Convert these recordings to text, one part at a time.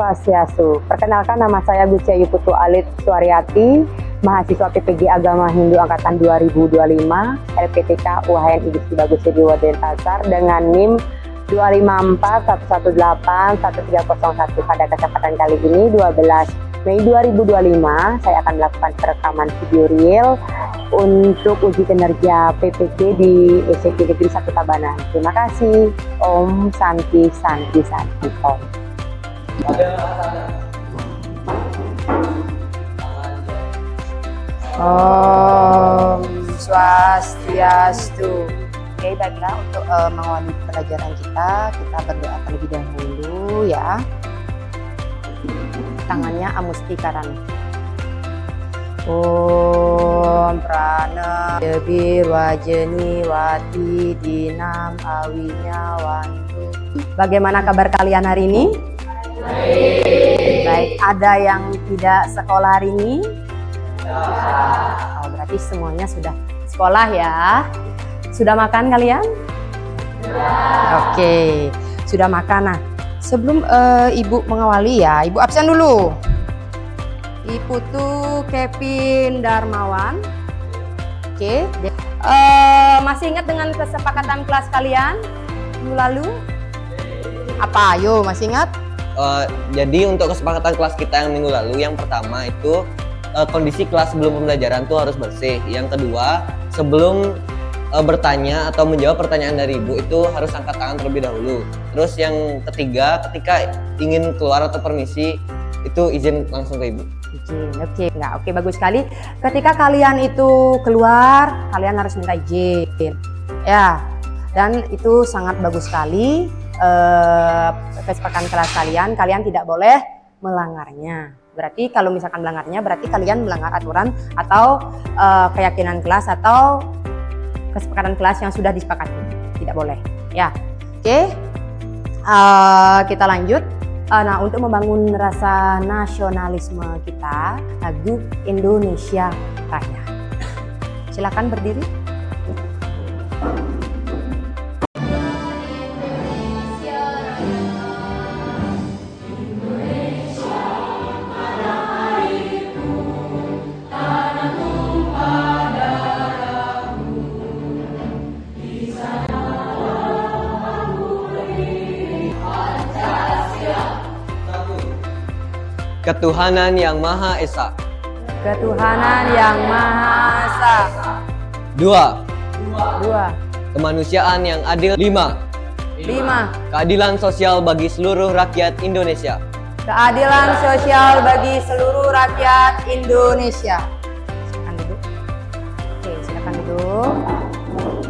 Swastiastu. Perkenalkan, nama saya Guciayu Putu Alit Suaryati, mahasiswa PPG Agama Hindu Angkatan 2025, LPTK UHN Igusti Bagus Sidiwo Denpasar dengan NIM 25411811301. Pada kesempatan kali ini 12 Mei 2025 saya akan melakukan perekaman video real untuk uji kinerja PPG di SMP Negeri 1 Tabanan. Terima kasih. Om Santi Santi Santi Om. Om Swastiastu. Oke, baiklah, untuk mengawali pelajaran kita berdoa terlebih dahulu ya. Tangannya Amustikarana. Om Prana Debi Wajeni Wati Dinam Awinya Wantu. Bagaimana kabar kalian hari ini? Baik, ada yang tidak sekolah hari ini? Oh, berarti semuanya sudah sekolah ya. Sudah makan kalian? Oke, sudah makan. Nah, sebelum Ibu mengawali ya, Ibu absen dulu. Ibu tuh Kevin Darmawan. Oke. Masih ingat dengan kesepakatan kelas kalian minggu lalu? Apa? Ayo, masih ingat? Jadi untuk kesepakatan kelas kita yang minggu lalu, yang pertama itu kondisi kelas sebelum pembelajaran tuh harus bersih. Yang kedua, sebelum bertanya atau menjawab pertanyaan dari Ibu itu harus angkat tangan terlebih dahulu. Terus yang ketiga, ketika ingin keluar atau permisi itu izin langsung ke Ibu. Izin, oke. Nah, oke, bagus sekali. Ketika kalian itu keluar, kalian harus minta izin. Ya, dan itu sangat bagus sekali. Kesepakatan kelas kalian tidak boleh melanggarnya. Berarti kalau misalkan melanggarnya, berarti kalian melanggar aturan atau keyakinan kelas atau kesepakatan kelas yang sudah disepakati. Tidak boleh ya. Oke, kita lanjut. Nah, untuk membangun rasa nasionalisme kita, lagu Indonesia Raya. Silakan berdiri. Ketuhanan yang Maha Esa. Ketuhanan yang Maha Esa. 2. Kemanusiaan yang adil. 5. Keadilan sosial bagi seluruh rakyat Indonesia. Keadilan sosial bagi seluruh rakyat Indonesia. Silakan duduk. Oke, silakan duduk.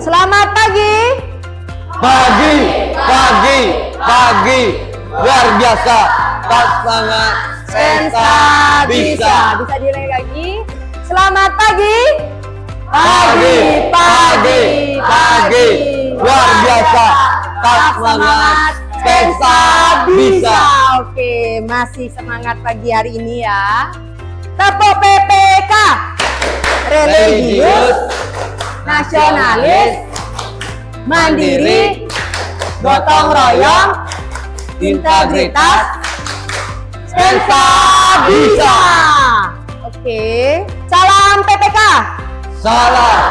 Selamat pagi. Pagi. Luar biasa. Tak semangat. Sensa bisa. Bisa diulangi lagi. Selamat pagi. Pagi. Luar biasa. Tak semangat. Sensa bisa. Oke, masih semangat pagi hari ini ya. Tepuk PPK. Religius, nasionalis, mandiri, gotong royong, integritas, Sensa bisa. Oke, salam PPK. Salam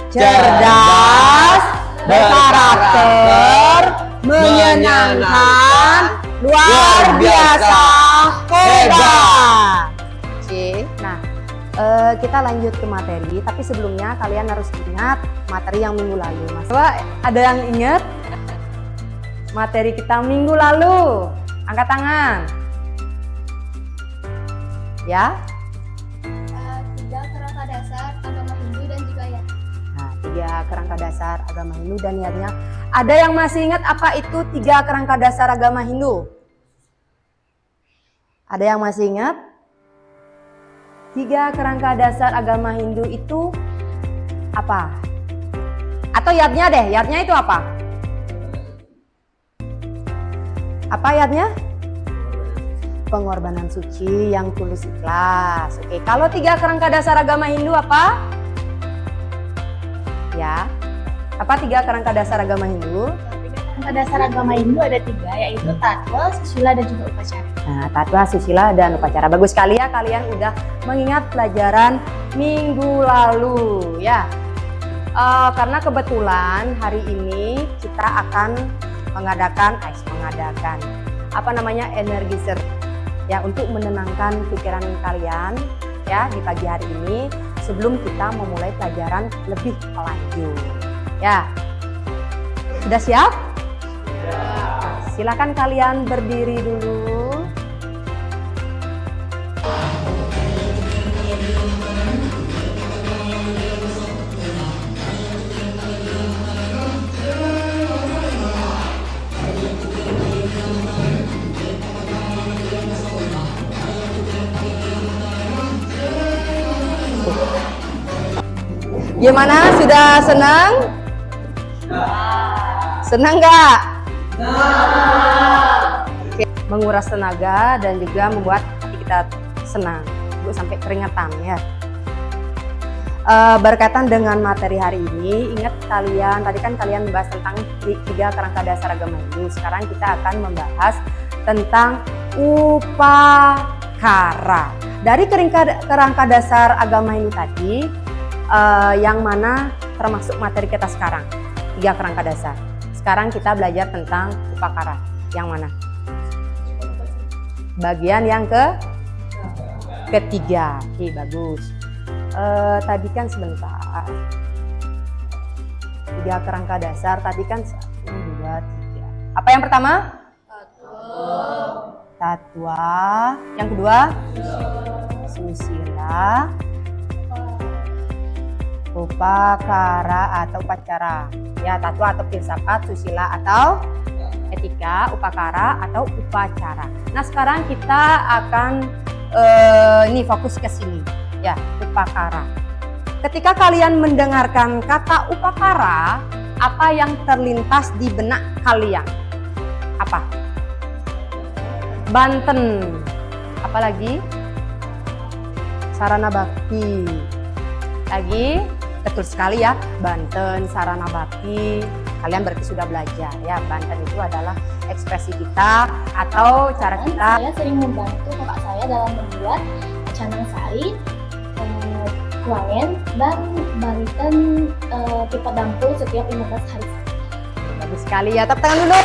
cerdas, berkarakter, menyenangkan, luar biasa, hebat. Oke, nah kita lanjut ke materi. Tapi sebelumnya kalian harus ingat materi yang minggu lalu. Mas, ada yang ingat materi kita minggu lalu? Angkat tangan. Ya. 3 kerangka dasar agama Hindu dan juga ya. Nah, 3 kerangka dasar agama Hindu dan niatnya. Ada yang masih ingat apa itu 3 kerangka dasar agama Hindu? Ada yang masih ingat? 3 kerangka dasar agama Hindu itu apa? Atau yatnya deh, yatnya itu apa? Apa yatnya? Pengorbanan suci yang tulus ikhlas. Oke, kalau 3 kerangka dasar agama Hindu apa? Ya, apa 3 kerangka dasar agama Hindu? Kerangka dasar agama Hindu ada 3, yaitu tatwa, susila, dan juga upacara. Nah, tatwa, susila, dan upacara. Bagus sekali ya, kalian udah mengingat pelajaran minggu lalu ya. Karena kebetulan hari ini kita akan mengadakan energizer ya, untuk menenangkan pikiran kalian ya di pagi hari ini sebelum kita memulai pelajaran lebih lanjut ya. Sudah siap? Silakan kalian berdiri dulu. Gimana? Sudah senang? Senang nggak? Oke. Menguras tenaga dan juga membuat hati kita senang, Bu, sampai keringatan ya. Berkaitan dengan materi hari ini, ingat kalian, tadi kan kalian membahas tentang 3 kerangka dasar agama Hindu. Sekarang kita akan membahas tentang upakara. Dari kerangka dasar agama Hindu tadi, yang mana termasuk materi kita sekarang, 3 kerangka dasar. Sekarang kita belajar tentang upakara. Yang mana? Bagian yang ketiga. Oke, bagus. Tadi kan sebentar. 3 kerangka dasar. Tadi kan 1, 2, 3. Apa yang pertama? Tatwa. Yang kedua? Susila. Upakara atau upacara ya, tatwa atau filsafat, susila atau etika, upakara atau upacara. Nah, sekarang kita akan ini fokus ke sini ya, upakara. Ketika kalian mendengarkan kata upakara, apa yang terlintas di benak kalian? Apa? Banten. Apalagi? Sarana bakti. Lagi? Betul sekali ya, Banten, sarana bakti. Kalian berarti sudah belajar ya, Banten itu adalah ekspresi kita atau cara kita. Saya sering membantu kakak saya dalam membuat canang sari, kuangen, dan Banten pipa dampul setiap 15 hari. Bagus sekali ya, tepuk tangan dulu.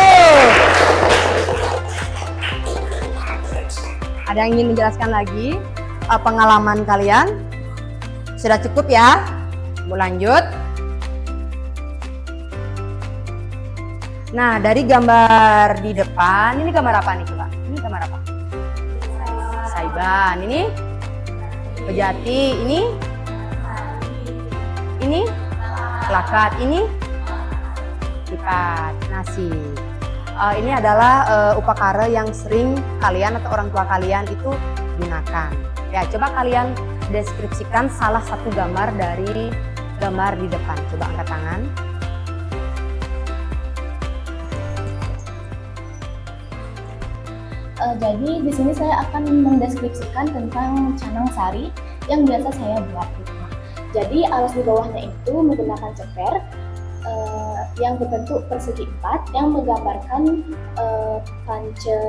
Ada yang ingin menjelaskan lagi pengalaman kalian? Sudah cukup ya? Mau lanjut? Nah, dari gambar di depan, ini gambar apa nih coba? Ini gambar apa? Saiban. Ini Bejati. Ini Kelakat. Ini lipat nasi. Ini adalah upakara yang sering kalian atau orang tua kalian itu gunakan. Ya, coba kalian deskripsikan salah satu gambar dari gambar di depan. Coba angkat tangan. Jadi di sini saya akan mendeskripsikan tentang canang sari yang biasa saya buat di rumah. Jadi alas di bawahnya itu menggunakan ceper yang berbentuk persegi 4 yang menggambarkan panca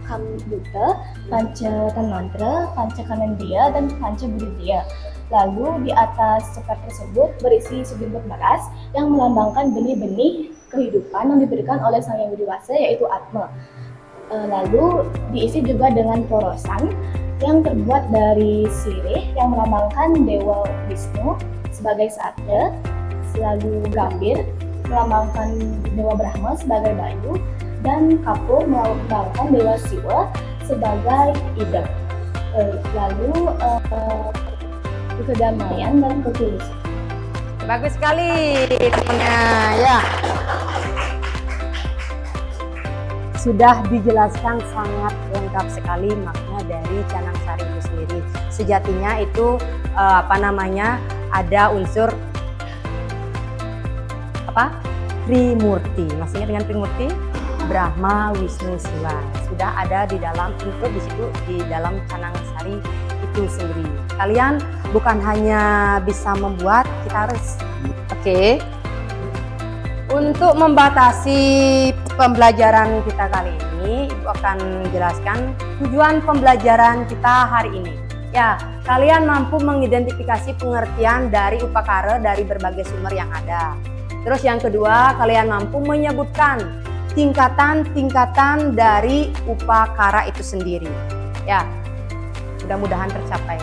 kambuta, panca tanmantra, panca kanendriya, dan panca budidaya. Lalu di atas ceper tersebut berisi sebirbut beras yang melambangkan benih-benih kehidupan yang diberikan oleh Sang Yang Widi Wasa, yaitu Atma. Lalu diisi juga dengan porosan yang terbuat dari sirih yang melambangkan Dewa Wisnu sebagai Satya, lalu gambir melambangkan Dewa Brahma sebagai Bayu, dan kapur melambangkan Dewa Siwa sebagai Ida. Lalu kedamaian dan ketulusan. Bagus sekali temennya ya. Sudah dijelaskan sangat lengkap sekali makna dari canang sari itu sendiri. Sejatinya itu ada unsur Trimurti. Maksudnya dengan Trimurti, Brahma, Wisnu, Siwa. Sudah ada di dalam info di situ di dalam canang sari itu sendiri. Kalian bukan hanya bisa membuat, kita harus Untuk membatasi pembelajaran kita kali ini, Ibu akan jelaskan tujuan pembelajaran kita hari ini. Ya, kalian mampu mengidentifikasi pengertian dari upakara dari berbagai sumber yang ada. Terus yang kedua, kalian mampu menyebutkan tingkatan-tingkatan dari upakara itu sendiri. Ya, mudah-mudahan tercapai.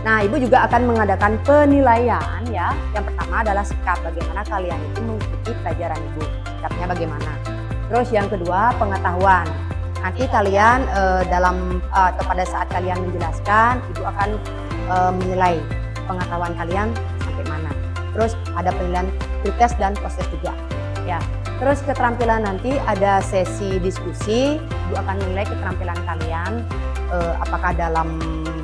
Nah, Ibu juga akan mengadakan penilaian ya. Yang pertama adalah sikap, bagaimana kalian itu mengikuti pelajaran Ibu. Sikapnya bagaimana. Terus yang kedua, pengetahuan. Nanti kalian atau pada saat kalian menjelaskan, Ibu akan menilai pengetahuan kalian sampai mana. Terus ada penilaian pretest dan proses juga. Ya. Terus keterampilan nanti ada sesi diskusi, Ibu akan menilai keterampilan kalian apakah dalam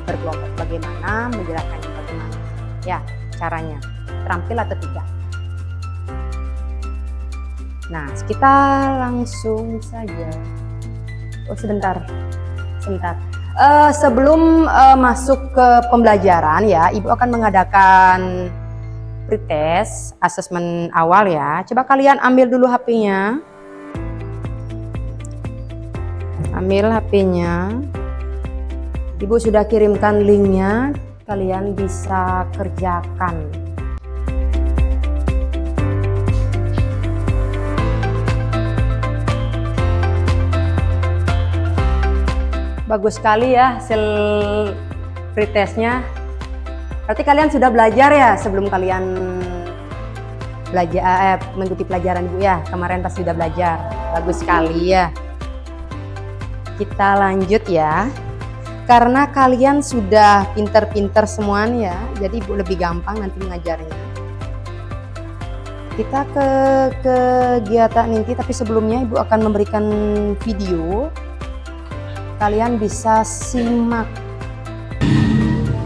berkelompok bagaimana, menjelaskannya bagaimana. Ya, caranya. Terampil atau tidak. Nah, kita langsung saja. Oh, sebentar. Sebelum masuk ke pembelajaran ya, Ibu akan mengadakan pretest, asesmen awal ya. Coba kalian ambil dulu HP-nya. Ambil HP-nya. Ibu sudah kirimkan linknya, kalian bisa kerjakan. Bagus sekali ya hasil pretestnya. Berarti kalian sudah belajar ya sebelum kalian belajar mengikuti pelajaran Bu ya. Kemarin pas sudah belajar. Bagus sekali ya. Kita lanjut ya. Karena kalian sudah pinter-pinter semuanya, jadi Ibu lebih gampang nanti mengajarnya. Kita ke kegiatan inti, tapi sebelumnya Ibu akan memberikan video. Kalian bisa simak.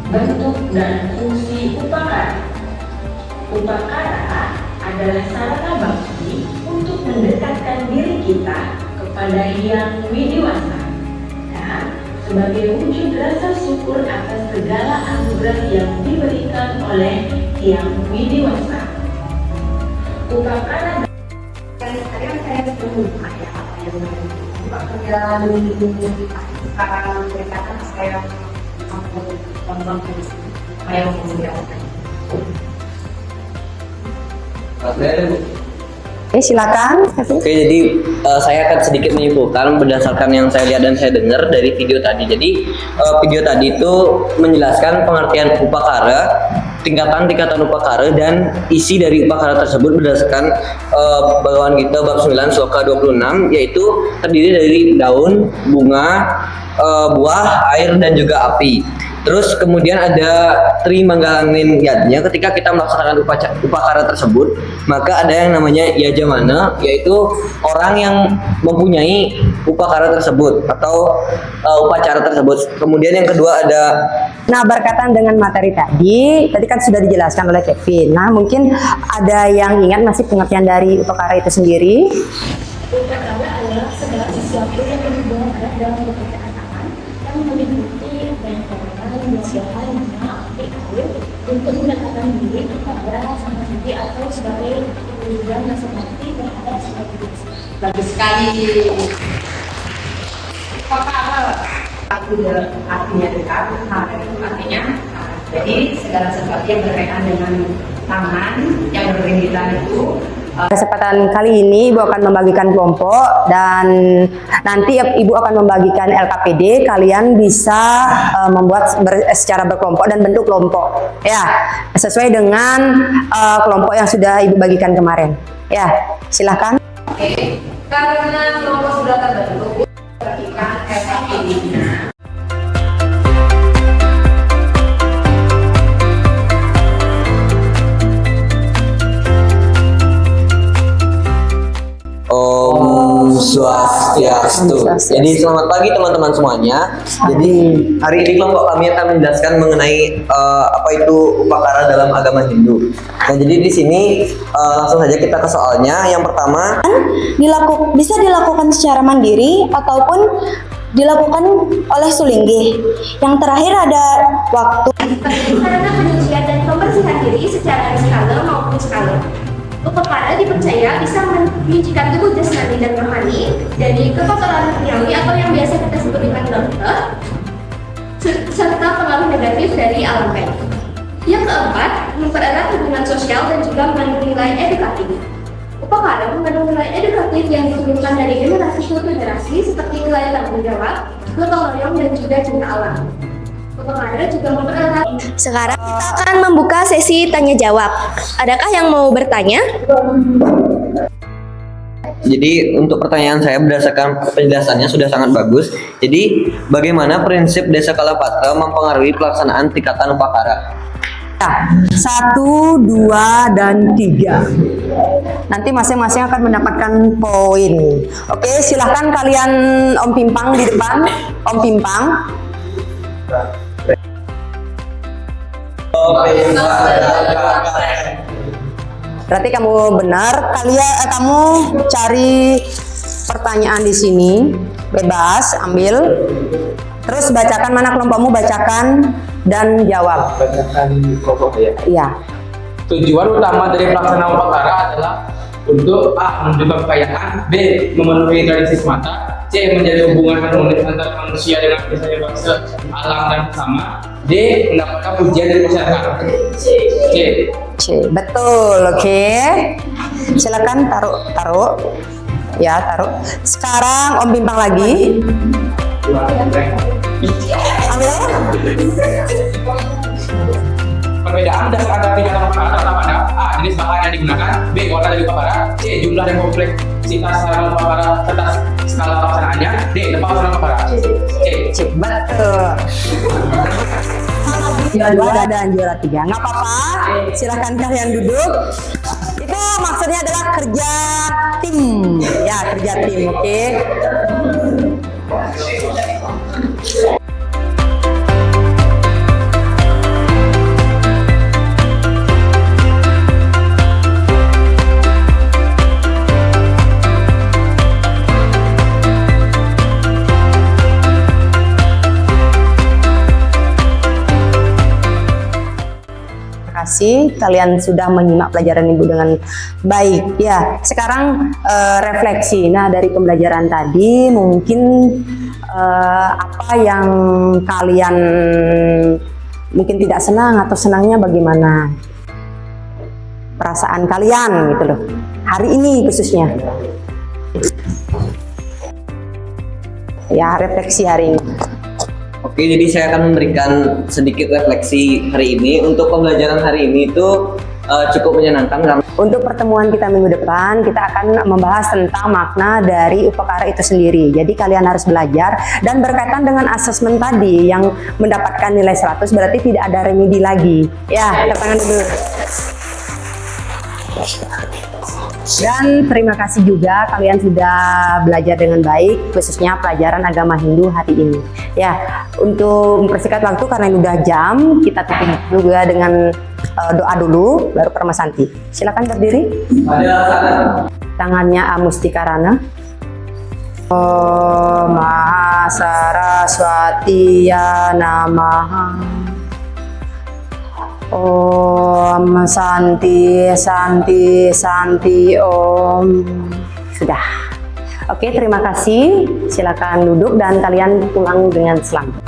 Bentuk dan fungsi upakara. Upakara adalah sarana bakti untuk mendekatkan diri kita kepada Hyang Widiwasa dan sebagai wujud rasa syukur atas segala anugerah yang diberikan oleh Hyang Widiwasa. Upakara Kalian berumah ya, apa yang pekerjaan sekarang berdekatan saya silakan. Oke, jadi saya akan sedikit menyimpulkan berdasarkan yang saya lihat dan saya dengar dari video tadi. Jadi video tadi itu menjelaskan pengertian upakara, tingkatan-tingkatan upakara dan isi dari upakara tersebut berdasarkan bawaan kita bab 9 sloka 26, yaitu terdiri dari daun, bunga, buah, air dan juga api. Terus kemudian ada Trimanggalangan yadnya. Ketika kita melaksanakan upakara tersebut, maka ada yang namanya yajamana, yaitu orang yang mempunyai upakara tersebut atau upacara tersebut. Kemudian yang kedua ada, Nah, berkaitan dengan materi tadi kan sudah dijelaskan oleh Kevin. Nah, mungkin ada yang ingat masih pengertian dari upakara itu sendiri? Upakara adalah segala sesuatu yang berhubungan erat dalam pekerjaan tangan yang meliputi banyak orang, usaha, api, air untuk mendekatkan diri kepada sang diri atau sebagai tujuan yang seperti berhadap sebagai diri. Bagus sekali. Upakara artinya dekat, hara itu artinya jadi segala sesuatu yang berkaitan dengan tangan yang berbeda itu. Kesempatan kali ini Ibu akan membagikan kelompok dan nanti Ibu akan membagikan LKPD. Kalian bisa membuat secara berkelompok dan bentuk kelompok ya sesuai dengan kelompok yang sudah Ibu bagikan kemarin ya. Silahkan. Oke, karena kelompok sudah terbentuk, bagikan LKPD-nya. Om Swastiastu. Jadi selamat pagi teman-teman semuanya. Jadi hari ini kelompok kami akan menjelaskan mengenai apa itu upakara dalam agama Hindu. Nah, jadi di sini langsung saja kita ke soalnya. Yang pertama, bisa dilakukan secara mandiri ataupun dilakukan oleh sulinggi. Yang terakhir ada waktu. Sarana penyucian dan pembersihan diri secara skala maupun skala. Upakara dipercaya bisa menyucikan tubuh jasmani dan rohani dari kekotoran duniawi atau yang biasa kita sebut dengan dosa, serta pengaruh negatif dari alam gaib. Yang keempat, mempererat hubungan sosial dan juga mengandung nilai edukatif. Upakara mengandung nilai edukatif yang diturunkan dari generasi ke generasi seperti nilai tanggung jawab, gotong royong, dan juga cinta alam. Upakara juga mempererat. Sekarang kita akan membuka sesi tanya jawab. Adakah yang mau bertanya? Jadi untuk pertanyaan saya berdasarkan penjelasannya sudah sangat bagus. Jadi bagaimana prinsip Desa Kalapatra mempengaruhi pelaksanaan tingkatan upakara? 1, 2, dan 3. Nanti masing-masing akan mendapatkan poin. Oke, silahkan kalian Om Pimpang di depan. Om Pimpang. Berarti kamu benar. Kamu cari pertanyaan di sini, bebas ambil. Terus bacakan, mana kelompokmu, bacakan dan jawab. Bacakan kelompok ya. Iya. Tujuan utama dari pelaksanaan upakara adalah untuk A. menunjukkan kekayaan, B. memenuhi tradisi semata, C. menjadi hubungan harmonis antara manusia dengan biasanya bangsa, alam dan bersama, D. mendapatkan pujian dari masyarakat. C. C. Betul, oke. Silakan taruh. Ya, taruh. Sekarang Om Pimpang lagi. Ambil. Perbedaan dasar antara tingkatan upakara terdapat pada A. jenis bahan yang digunakan, B. warna dari upakara, C. jumlah dan kompleksitas sarana upakara serta skala pelaksanaannya, D. tempat sarana upakara. C. Betul. Juara 2 dan juara 3. Nggak apa-apa. Silahkan kalian duduk. Itu maksudnya adalah kerja tim. Ya, kerja tim, oke. Kasih kalian sudah menyimak pelajaran Ibu dengan baik ya. Sekarang refleksi. Nah, dari pembelajaran tadi mungkin apa yang kalian mungkin tidak senang atau senangnya bagaimana? Perasaan kalian gitu loh. Hari ini khususnya. Ya, refleksi hari ini. Oke, jadi saya akan memberikan sedikit refleksi hari ini. Untuk pembelajaran hari ini itu cukup menyenangkan karena untuk pertemuan kita minggu depan, kita akan membahas tentang makna dari upakara itu sendiri. Jadi kalian harus belajar dan berkaitan dengan asesmen tadi yang mendapatkan nilai 100 berarti tidak ada remedi lagi. Ya, tepuk tangan dulu. Dan terima kasih juga kalian sudah belajar dengan baik, khususnya pelajaran agama Hindu hari ini. Ya, untuk mempersingkat waktu karena ini udah jam, kita tutup juga dengan doa dulu, baru Parmasanti. Silakan berdiri. Tangannya Amustikarana. Om Mahasaraswati Namaha. Om Santi Santi Santi Om. Sudah. Oke, terima kasih. Silakan duduk dan kalian pulang dengan selamat.